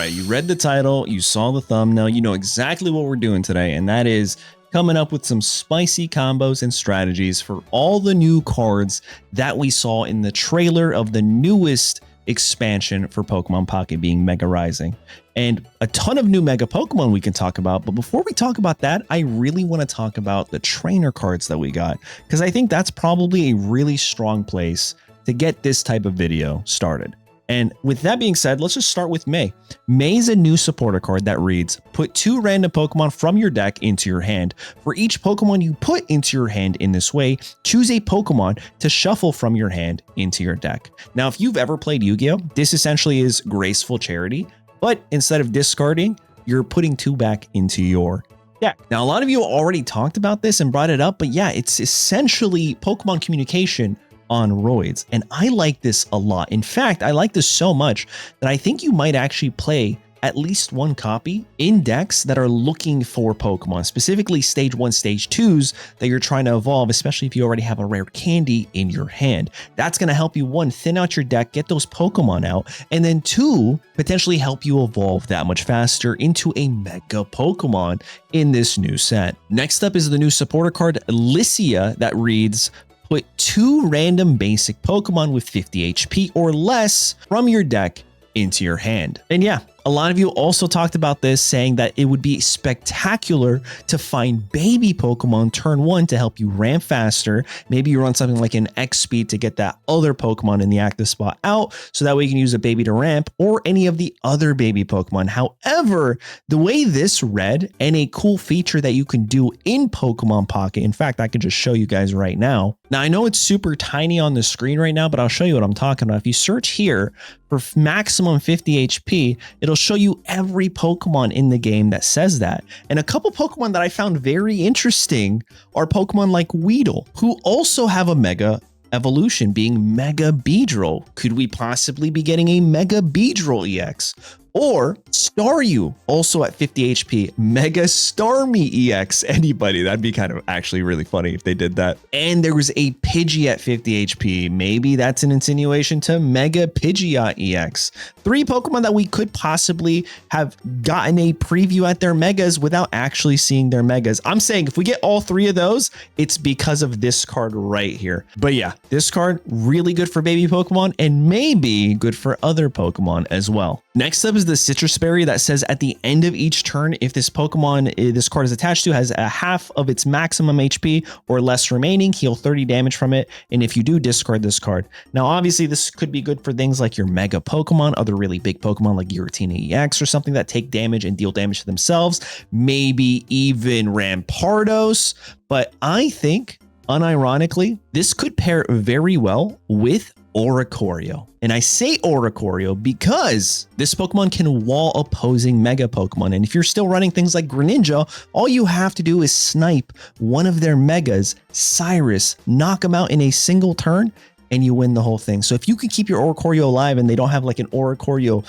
right, you read the title, you saw the thumbnail, you know exactly what we're doing today, and that is coming up with some spicy combos and strategies for all the new cards that we saw in the trailer of the newest expansion for Pokemon Pocket, being Mega Rising. And a ton of new Mega Pokemon we can talk about, but before we talk about that, I really want to talk about the trainer cards that we got, because I think that's probably a really strong place to get this type of video started. And with that being said, let's just start with May. May is a new supporter card that reads, put 2 random Pokemon from your deck into your hand. For each Pokemon you put into your hand in this way, choose a Pokemon to shuffle from your hand into your deck. Now, if you've ever played Yu-Gi-Oh!, this essentially is graceful charity, but instead of discarding, you're putting 2 back into your deck. Now, a lot of you already talked about this and brought it up, but yeah, it's essentially Pokemon communication on roids, and I like this a lot. In fact, I like this so much that I think you might actually play at least 1 copy in decks that are looking for Pokemon, specifically stage 1, stage 2s that you're trying to evolve, especially if you already have a rare candy in your hand. That's going to help you, 1, thin out your deck, get those Pokemon out, and then 2, potentially help you evolve that much faster into a Mega Pokemon in this new set. Next up is the new supporter card, Lycia, that reads, put 2 random basic Pokemon with 50 HP or less from your deck into your hand. And yeah, a lot of you also talked about this, saying that it would be spectacular to find baby Pokemon turn 1 to help you ramp faster. Maybe you run something like an X speed to get that other Pokemon in the active spot out, so that way you can use a baby to ramp, or any of the other baby Pokemon. However, the way this read, and a cool feature that you can do in Pokemon Pocket, in fact, I can just show you guys right now. Now, I know it's super tiny on the screen right now, but I'll show you what I'm talking about. If you search here for maximum 50 HP, it'll show you every Pokemon in the game that says that. And a couple Pokemon that I found very interesting are Pokemon like Weedle, who also have a Mega evolution, being Mega Beedrill. Could we possibly be getting a Mega Beedrill EX? Or Staryu, also at 50 HP, Mega Starmie EX. Anybody, that'd be kind of actually really funny if they did that. And there was a Pidgey at 50 HP. Maybe that's an insinuation to Mega Pidgeot EX. 3 Pokemon that we could possibly have gotten a preview at their Megas without actually seeing their Megas. I'm saying if we get all 3 of those, it's because of this card right here. But yeah, this card really good for baby Pokemon, and maybe good for other Pokemon as well. Next up is the Citrus Berry that says at the end of each turn, if this Pokemon this card is attached to has a half of its maximum HP or less remaining, heal 30 damage from it. And if you do, discard this card. Now, obviously, this could be good for things like your Mega Pokemon, other really big Pokemon like Giratina EX or something that take damage and deal damage to themselves, maybe even Rampardos. But I think, unironically, this could pair very well with Oricorio. And I say Oricorio because this Pokemon can wall opposing Mega Pokemon. And if you're still running things like Greninja, all you have to do is snipe one of their Megas, Cyrus, knock them out in a single turn, and you win the whole thing. So if you can keep your Oricorio alive and they don't have like an Oricorio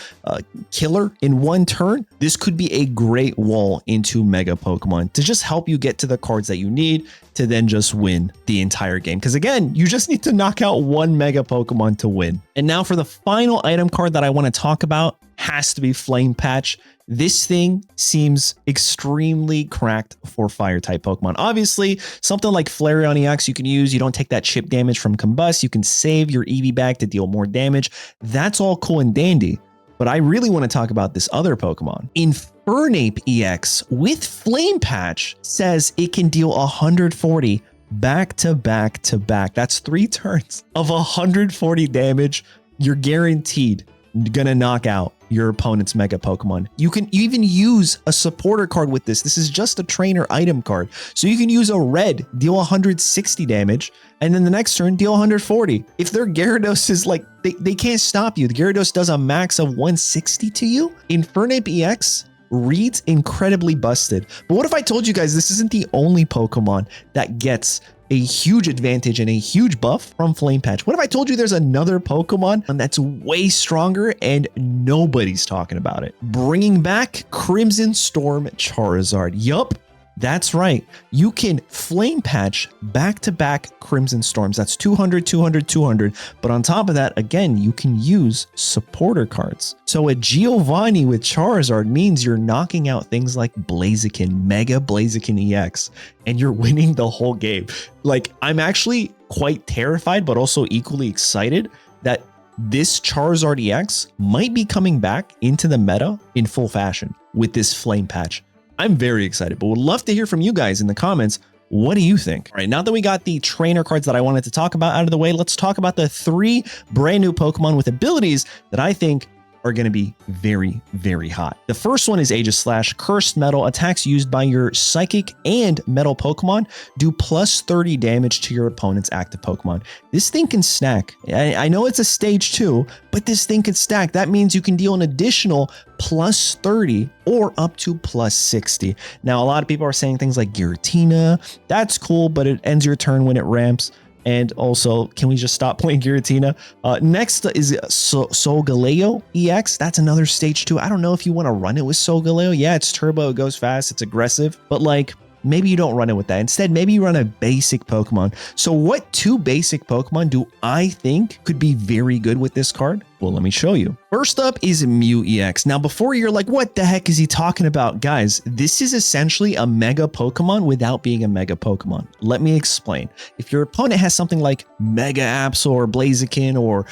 killer in 1 turn, this could be a great wall into Mega Pokemon to just help you get to the cards that you need to then just win the entire game. Because again, you just need to knock out 1 Mega Pokemon to win. And now for the final item card that I want to talk about, has to be Flame Patch. This thing seems extremely cracked for fire type Pokemon. Obviously, something like Flareon EX you can use. You don't take that chip damage from Combust. You can save your EV bag to deal more damage. That's all cool and dandy. But I really want to talk about this other Pokemon. Infernape EX with Flame Patch says it can deal 140 back to back to back. That's 3 turns of 140 damage. You're guaranteed gonna knock out your opponent's Mega Pokemon. You can even use a supporter card with this. This is just a trainer item card. So you can use a red, deal 160 damage, and then the next turn, deal 140. If their Gyarados is like, they can't stop you. The Gyarados does a max of 160 to you. Infernape EX reads incredibly busted. But what if I told you guys this isn't the only Pokemon that gets a huge advantage and a huge buff from Flame Patch? What if I told you there's another Pokemon that's way stronger and nobody's talking about it? Bringing back Crimson Storm Charizard. Yup, That's right. You can flame patch back-to-back Crimson Storms. That's 200, 200, 200. But on top of that, again, you can use supporter cards. So a Giovanni with Charizard means you're knocking out things like Blaziken, Mega Blaziken EX, and you're winning the whole game. Like, I'm actually quite terrified, but also equally excited that this Charizard EX might be coming back into the meta in full fashion with this flame patch. I'm very excited, but would love to hear from you guys in the comments. What do you think? All right, now that we got the trainer cards that I wanted to talk about out of the way, let's talk about the 3 brand new Pokemon with abilities that I think are going to be very, very hot. The first one is Aegislash. Cursed Metal. Attacks used by your Psychic and Metal Pokemon do plus 30 damage to your opponent's active Pokemon. This thing can stack. I know it's a stage 2, but this thing can stack. That means you can deal an additional plus 30 or up to plus 60. Now, a lot of people are saying things like Giratina. That's cool, but it ends your turn when it ramps. And also, can we just stop playing Giratina? Next is Solgaleo EX. That's another stage 2. I don't know if you want to run it with Solgaleo. Yeah, it's turbo, it goes fast, it's aggressive, but like, maybe you don't run it with that. Instead, maybe you run a basic Pokemon. So what 2 basic Pokemon do I think could be very good with this card? Well, let me show you. First up is Mew EX. Now, before you're like, what the heck is he talking about? Guys, this is essentially a Mega Pokemon without being a Mega Pokemon. Let me explain. If your opponent has something like Mega Absol or Blaziken or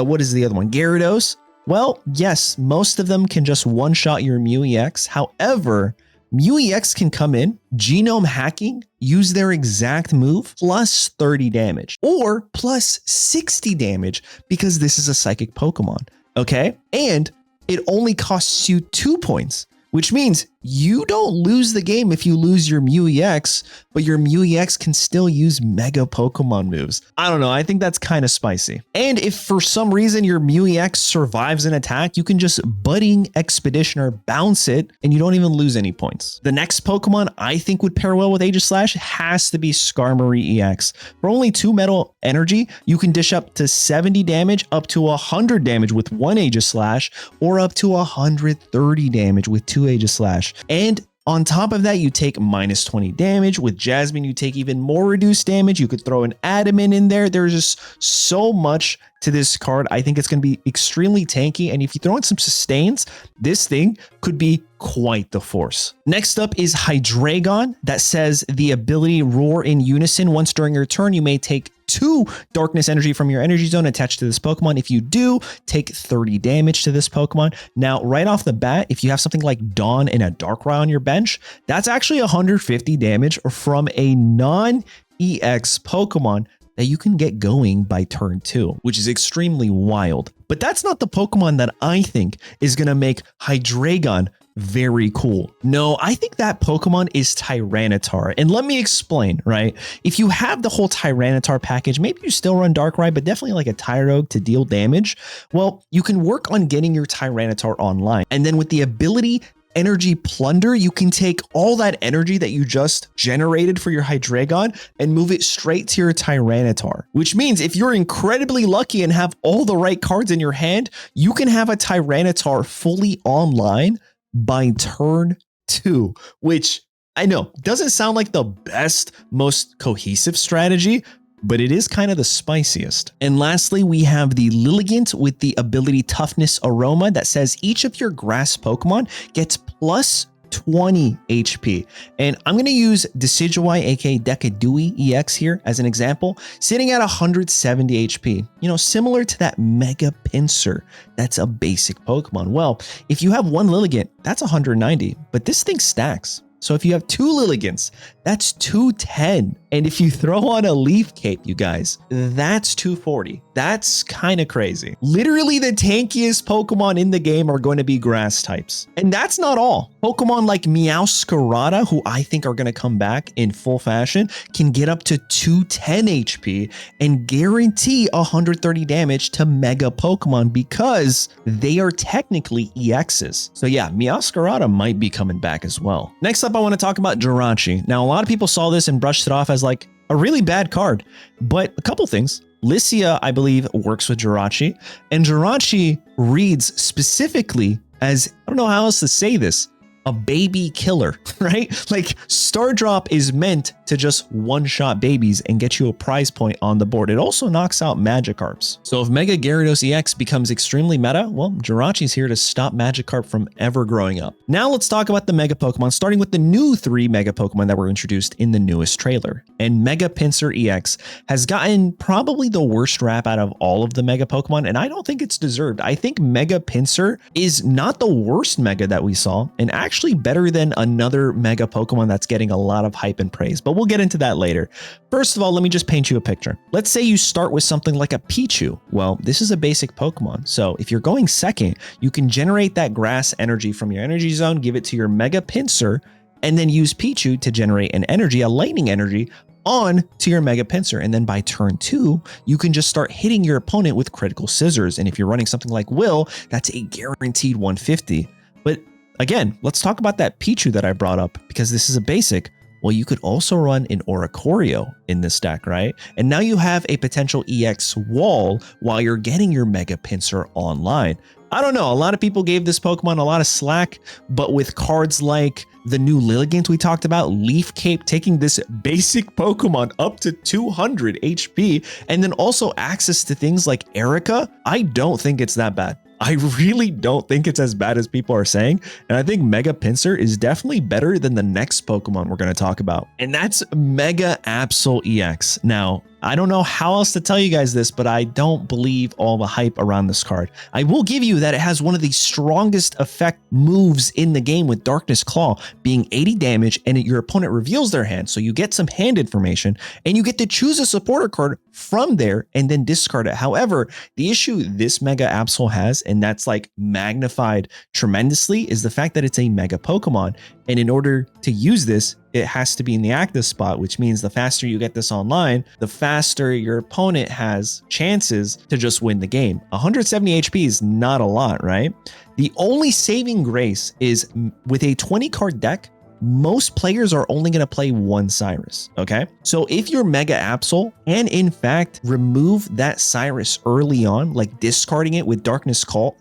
what is the other one? Gyarados? Well, yes, most of them can just one-shot your Mew EX. However, Mew EX can come in, genome hacking, use their exact move, plus 30 damage, or plus 60 damage because this is a psychic Pokemon, okay? And it only costs you 2 points, which means you don't lose the game if you lose your Mew EX, but your Mew EX can still use Mega Pokemon moves. I don't know, I think that's kind of spicy. And if for some reason your Mew EX survives an attack, you can just Budding Expeditioner bounce it and you don't even lose any points. The next Pokemon I think would pair well with Aegislash has to be Skarmory EX. For only 2 metal energy, you can dish up to 70 damage, up to 100 damage with 1 Aegislash, or up to 130 damage with 2 Aegislash. And on top of that, you take minus 20 damage. With Jasmine, you take even more reduced damage. You could throw an Adamant in there. There's just so much to this card. I think it's going to be extremely tanky. And if you throw in some sustains, this thing could be quite the force. Next up is Hydreigon. That says the ability Roar in Unison. Once during your turn, you may take 2 darkness energy from your energy zone attached to this Pokemon. If you do, take 30 damage to this Pokemon. Now, right off the bat, if you have something like Dawn and a Darkrai on your bench, that's actually 150 damage from a non-EX Pokemon that you can get going by turn 2, which is extremely wild. But that's not the Pokemon that I think is going to make Hydreigon very cool. No, I think that Pokemon is Tyranitar. And let me explain, right? If you have the whole Tyranitar package, maybe you still run Darkrai, but definitely like a Tyrogue to deal damage. Well, you can work on getting your Tyranitar online. And then with the ability Energy Plunder, you can take all that energy that you just generated for your Hydreigon and move it straight to your Tyranitar, which means if you're incredibly lucky and have all the right cards in your hand, you can have a Tyranitar fully online by turn 2, which I know doesn't sound like the best, most cohesive strategy, but it is kind of the spiciest. And lastly, we have the Lilligant with the ability Toughness Aroma that says each of your grass Pokemon gets plus 20 HP. And I'm going to use Decidueye, aka Decadui EX here as an example, sitting at 170 HP. You know, similar to that Mega Pinsir. That's a basic Pokemon. Well, if you have 1 Lilligant, that's 190, but this thing stacks. So if you have 2 Lilligants, that's 210. And if you throw on a Leaf Cape, you guys, that's 240. That's kind of crazy. Literally the tankiest Pokemon in the game are going to be grass types. And that's not all. Pokemon like Meowscarada, who I think are going to come back in full fashion, can get up to 210 HP and guarantee 130 damage to Mega Pokemon because they are technically EXs. So yeah, Meowscarada might be coming back as well. Next up, I want to talk about Jirachi. Now, a lot of people saw this and brushed it off as like a really bad card, but a couple things. Lycia, I believe, works with Jirachi, and Jirachi reads specifically as, I don't know how else to say this, a baby killer, right? Like Star Drop is meant to just one-shot babies and get you a prize point on the board. It also knocks out Magikarps. So if Mega Gyarados EX becomes extremely meta, well, Jirachi's here to stop Magikarp from ever growing up. Now let's talk about the Mega Pokemon, starting with the new 3 Mega Pokemon that were introduced in the newest trailer. And Mega Pinsir EX has gotten probably the worst rap out of all of the Mega Pokemon, and I don't think it's deserved. I think Mega Pinsir is not the worst Mega that we saw, and actually better than another Mega Pokemon that's getting a lot of hype and praise, but we'll get into that later. First of all, let me just paint you a picture. Let's say you start with something like a Pichu. Well, this is a basic Pokemon, so if you're going second, you can generate that grass energy from your energy zone, give it to your Mega Pinsir, and then use Pichu to generate an energy, a lightning energy, on to your Mega Pinsir. And then by turn 2, you can just start hitting your opponent with critical scissors. And if you're running something like Will, that's a guaranteed 150. But again, let's talk about that Pichu that I brought up, because this is a basic. Well, you could also run an Oricorio in this deck, right? And now you have a potential EX wall while you're getting your Mega Pinsir online. I don't know, a lot of people gave this Pokemon a lot of slack, but with cards like the new Lilligant we talked about, Leaf Cape taking this basic Pokemon up to 200 HP, and then also access to things like Erica, I don't think it's that bad. I really don't think it's as bad as people are saying. And I think Mega Pinsir is definitely better than the next Pokemon we're going to talk about. And that's Mega Absol EX. Now, I don't know how else to tell you guys this, but I don't believe all the hype around this card. I will give you that it has one of the strongest effect moves in the game with Darkness Claw, being 80 damage, and your opponent reveals their hand. So you get some hand information, and you get to choose a supporter card from there and then discard it. However, the issue this Mega Absol has, and that's like magnified tremendously, is the fact that it's a Mega Pokemon. And in order to use this, it has to be in the active spot, which means the faster you get this online, the faster your opponent has chances to just win the game. 170 HP is not a lot, right? The only saving grace is with a 20 card deck, most players are only going to play one Cyrus, okay? So if you're Mega Absol and in fact remove that Cyrus early on, like discarding it with Darkness Claw,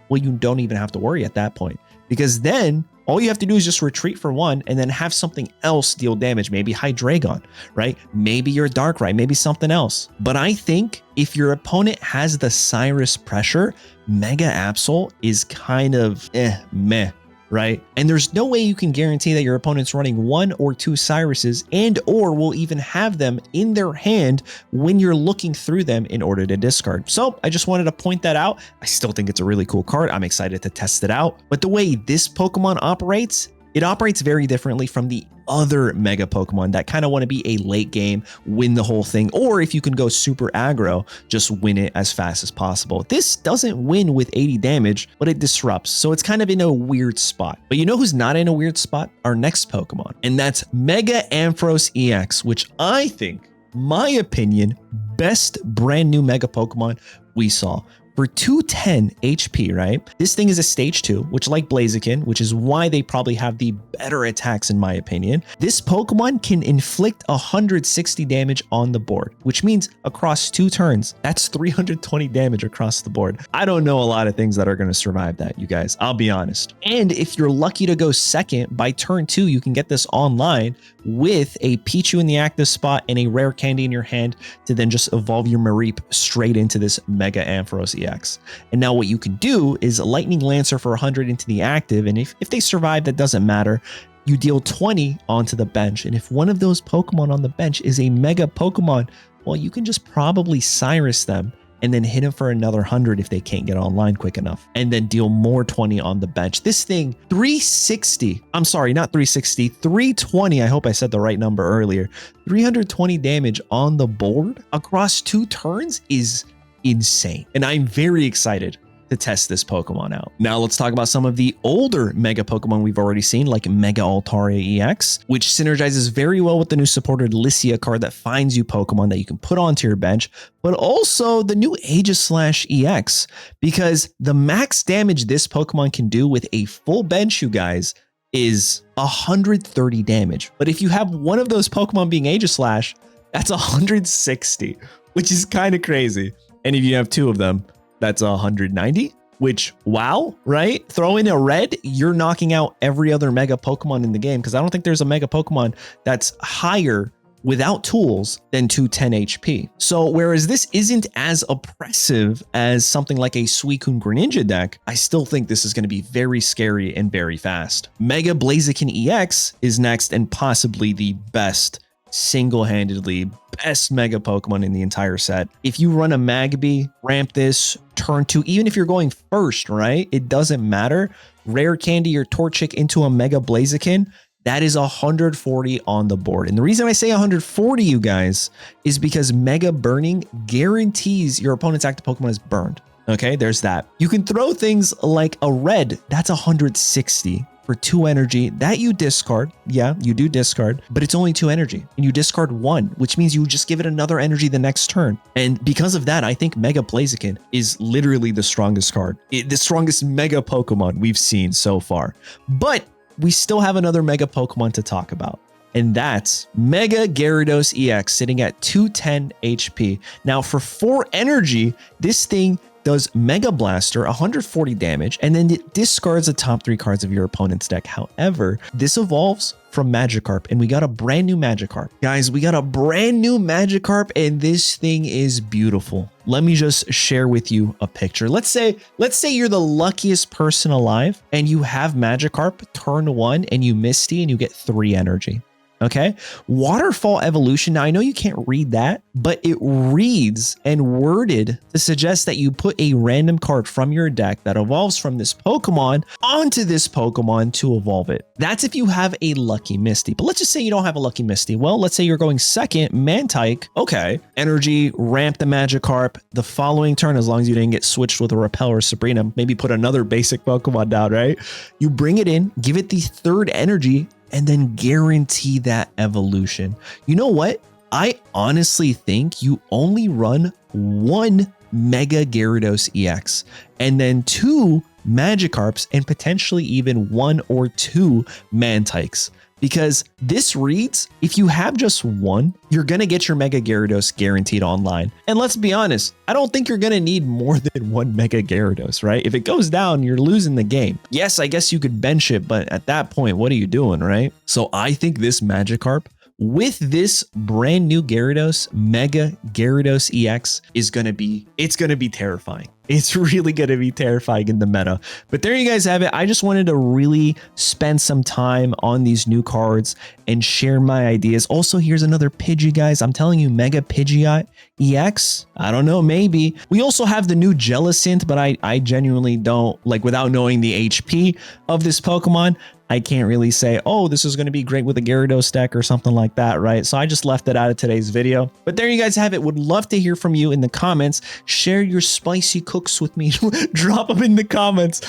well, you don't even have to worry at that point, because then all you have to do is just retreat for one and then have something else deal damage. Maybe Hydreigon, right? Maybe your Darkrai, maybe something else. But I think if your opponent has the Cyrus pressure, Mega Absol is kind of meh, right? And there's no way you can guarantee that your opponent's running 1 or 2 Cyruses and or will even have them in their hand when you're looking through them in order to discard. So I just wanted to point that out. I still think it's a really cool card. I'm excited to test it out. But the way this Pokemon operates, it operates very differently from the other Mega Pokemon that kind of want to be a late game, win the whole thing, or if you can go super aggro, just win it as fast as possible. This doesn't win with 80 damage, but it disrupts, so it's kind of in a weird spot. But you know who's not in a weird spot? Our next Pokemon, and that's Mega Ampharos EX, which I think, my opinion, best brand new Mega Pokemon we saw. For 210 HP, right? This thing is a stage 2, which like Blaziken, which is why they probably have the better attacks in my opinion. This Pokemon can inflict 160 damage on the board, which means across 2 turns, that's 320 damage across the board. I don't know a lot of things that are going to survive that, you guys, I'll be honest. And if you're lucky to go second, by turn 2, you can get this online with a Pichu in the active spot and a rare candy in your hand to then just evolve your Mareep straight into this Mega Ampharos EX. And now what you can do is Lightning Lancer for 100 into the active, and if they survive, that doesn't matter. You deal 20 onto the bench, and if one of those Pokemon on the bench is a Mega Pokemon, well, you can just probably Cyrus them and then hit them for another 100 if they can't get online quick enough, and then deal more 20 on the bench. This thing, 360, I'm sorry, not 360, 320, I hope I said the right number earlier, 320 damage on the board across 2 turns is insane. And I'm very excited to test this Pokemon out. Now let's talk about some of the older Mega Pokemon we've already seen, like Mega Altaria EX, which synergizes very well with the new supported Lycia card that finds you Pokemon that you can put onto your bench, but also the new Aegislash EX, because the max damage this Pokemon can do with a full bench, you guys, is 130 damage. But if you have one of those Pokemon being Aegislash, that's 160, which is kind of crazy. And if you have 2 of them, that's 190, which, wow, right? Throw in a red, you're knocking out every other mega Pokemon in the game, because I don't think there's a mega Pokemon that's higher without tools than 210 HP. So whereas this isn't as oppressive as something like a Suicune Greninja deck, I still think this is going to be very scary and very fast. Mega Blaziken EX is next, and possibly the best, single-handedly best mega Pokemon in the entire set. If you run a Magby, ramp this, turn 2, even if you're going first, right? It doesn't matter. Rare Candy or Torchic into a Mega Blaziken, that is 140 on the board. And the reason I say 140, you guys, is because Mega Burning guarantees your opponent's active Pokemon is burned. Okay, there's that. You can throw things like a red, that's 160 for 2 energy. That you discard. Yeah, you do discard, but it's only 2 energy. And you discard 1, which means you just give it another energy the next turn. And because of that, I think Mega Blaziken is literally the strongest card. The strongest Mega Pokemon we've seen so far. But we still have another Mega Pokemon to talk about, and that's Mega Gyarados EX sitting at 210 HP. Now for 4 energy, this thing does Mega Blaster, 140 damage, and then it discards the top 3 cards of your opponent's deck. However, this evolves from Magikarp, and we got a brand new Magikarp. Guys, we got a brand new Magikarp, and this thing is beautiful. Let me just share with you a picture. Let's say you're the luckiest person alive, and you have Magikarp turn 1, and you Misty, and you get 3 energy. Okay, Waterfall Evolution. Now I know you can't read that, but it reads and worded to suggest that you put a random card from your deck that evolves from this Pokemon onto this Pokemon to evolve it. That's if you have a lucky Misty. But let's just say you don't have a lucky Misty. Well, let's say you're going second, Mantike. Okay, energy, ramp the Magikarp. The following turn, as long as you didn't get switched with a Repel or Sabrina, maybe put another basic Pokemon down, right? You bring it in, give it the 3rd energy, and then guarantee that evolution. You know what? I honestly think you only run 1 Mega Gyarados EX and then 2 Magikarps and potentially even 1 or 2 Mantikes. Because this reads, if you have just 1, you're going to get your Mega Gyarados guaranteed online. And let's be honest, I don't think you're going to need more than 1 Mega Gyarados, right? If it goes down, you're losing the game. Yes, I guess you could bench it, but at that point, what are you doing, right? So I think this Magikarp, with this brand new Gyarados, Mega Gyarados EX, it's going to be terrifying. It's really going to be terrifying in the meta. But there you guys have it. I just wanted to really spend some time on these new cards and share my ideas. Also, here's another Pidgey, guys. I'm telling you, Mega Pidgeot EX, I don't know, maybe. We also have the new Jellicent, but I genuinely don't, like, without knowing the HP of this Pokemon, I can't really say, oh, this is going to be great with a Gyarados deck or something like that, right? So I just left it out of today's video. But there you guys have it. Would love to hear from you in the comments. Share your spicy cooks with me. Drop them in the comments.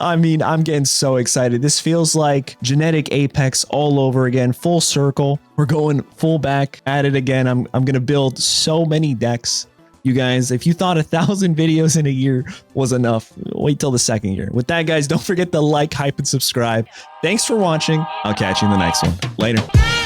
I mean, I'm getting so excited. This feels like Genetic Apex all over again, full circle. We're going full back at it again. I'm going to build so many decks. You guys, if you thought 1,000 videos in a year was enough, wait till the 2nd year. With that, guys, don't forget to like, hype, and subscribe. Thanks for watching. I'll catch you in the next one. Later.